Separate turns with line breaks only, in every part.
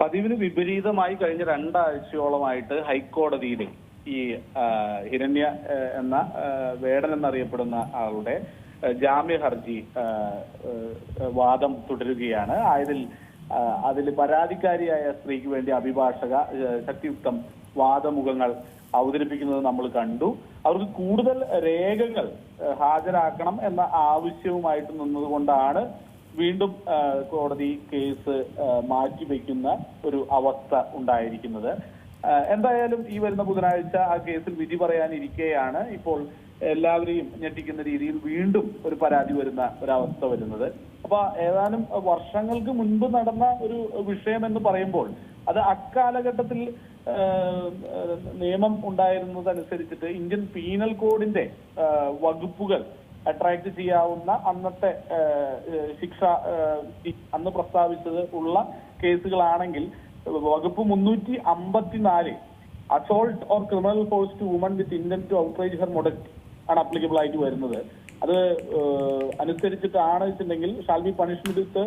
പതിവിന് വിപരീതമായി കഴിഞ്ഞ രണ്ടാഴ്ചയോളമായിട്ട് ഹൈക്കോടതിയിൽ ഈ ഹിരണ്യ എന്ന വേടൻ എന്നറിയപ്പെടുന്ന ആളുടെ ജാമ്യ ഹർജി വാദം തുടരുകയാണ്. അതിൽ പരാതിക്കാരിയായ സ്ത്രീക്ക് വേണ്ടി അഭിഭാഷക ശക്തിയുക്തം വാദമുഖങ്ങൾ അവതരിപ്പിക്കുന്നത് നമ്മൾ കണ്ടു. അവർക്ക് കൂടുതൽ രേഖകൾ ഹാജരാക്കണം എന്ന ആവശ്യവുമായിട്ട് നിന്നതുകൊണ്ടാണ് വീണ്ടും കോടതി കേസ് മാറ്റിവെക്കുന്ന ഒരു അവസ്ഥ ഉണ്ടായിരിക്കുന്നത്. എന്തായാലും ഈ വരുന്ന ബുധനാഴ്ച ആ കേസിൽ വിധി പറയാനിരിക്കെയാണ് ഇപ്പോൾ എല്ലാവരെയും ഞെട്ടിക്കുന്ന രീതിയിൽ വീണ്ടും ഒരു പരാതി വരുന്ന ഒരവസ്ഥ വരുന്നത്. അപ്പൊ ഏതാനും വർഷങ്ങൾക്ക് മുൻപ് നടന്ന ഒരു വിഷയം എന്ന് പറയുമ്പോൾ അത് അക്കാലഘട്ടത്തിൽ നിയമം ഉണ്ടായിരുന്നതനുസരിച്ചിട്ട് ഇന്ത്യൻ പീനൽ കോഡിന്റെ വകുപ്പുകൾ അട്രാക്ട് ചെയ്യാവുന്ന അന്നത്തെ ശിക്ഷ അന്ന് പ്രസ്താവിച്ചത് ഉള്ള കേസുകളാണെങ്കിൽ വകുപ്പ് 354 assault or criminal force to woman with intent to outrage her modesty ആണ് അപ്ലിക്കബിൾ ആയിട്ട് വരുന്നത്. അത് അനുസരിച്ചിട്ടാണ് വെച്ചിട്ടുണ്ടെങ്കിൽ shall be punishment with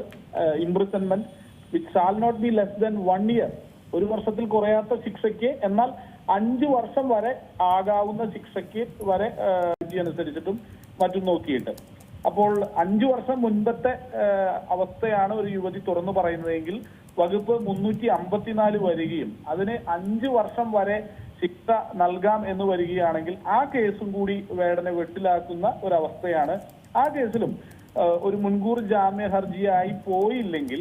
imprisonment which shall not be less than 1 year, 1 വർഷത്തിൽ കുറയാത്ത ശിക്ഷയ്ക്ക് എന്നാൽ 5 വർഷം വരെ ആകാവുന്ന ശിക്ഷയ്ക്ക് വരെ അനുസരിച്ചിട്ടും മറ്റും നോക്കിയിട്ട്. അപ്പോൾ 5 വർഷം മുൻപത്തെ അവസ്ഥയാണ് ഒരു യുവതി തുറന്നു പറയുന്നതെങ്കിൽ വകുപ്പ് 354 വരികയും അതിന് 5 വർഷം വരെ ശിക്ഷ നൽകാം എന്ന് വരികയാണെങ്കിൽ ആ കേസും കൂടി വേടനെ വെട്ടിലാക്കുന്ന ഒരവസ്ഥയാണ്. ആ കേസിലും ഒരു മുൻകൂർ ജാമ്യ ഹർജിയായി പോയില്ലെങ്കിൽ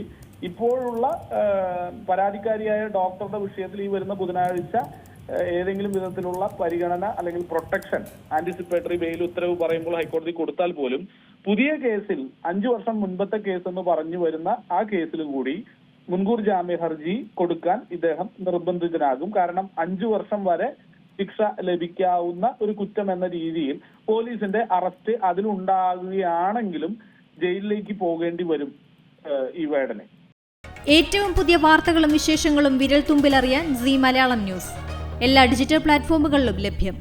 ഇപ്പോഴുള്ള പരാതിക്കാരിയായ ഡോക്ടറുടെ വിഷയത്തിൽ ഈ വരുന്ന ബുധനാഴ്ച ഏതെങ്കിലും വിധത്തിലുള്ള പരിഗണന അല്ലെങ്കിൽ പ്രൊട്ടക്ഷൻ ആന്റിസിപ്പേറ്ററി ബെയിൽ ഉത്തരവ് പറയുമ്പോൾ ഹൈക്കോടതി കൊടുത്താൽ പോലും പുതിയ കേസിൽ 5 വർഷം മുൻപത്തെ കേസ് എന്ന് പറഞ്ഞു വരുന്ന ആ കേസിലും കൂടി മുൻകൂർ ജാമ്യ ഹർജി കൊടുക്കാൻ ഇദ്ദേഹം നിർബന്ധിതനാകും. കാരണം 5 വർഷം വരെ ശിക്ഷ ലഭിക്കാവുന്ന ഒരു കുറ്റം എന്ന രീതിയിൽ പോലീസിന്റെ അറസ്റ്റ് അതിലുണ്ടാകുകയാണെങ്കിലും ജയിലിലേക്ക് പോകേണ്ടി വരും ഈ വേടനെ.
ഏറ്റവും പുതിയ വാർത്തകളും വിശേഷങ്ങളും വിരൽ തുമ്പിലറിയാൻ സീ മലയാളം ന്യൂസ് എല്ലാ ഡിജിറ്റൽ പ്ലാറ്റ്ഫോമുകളിലും ലഭ്യം.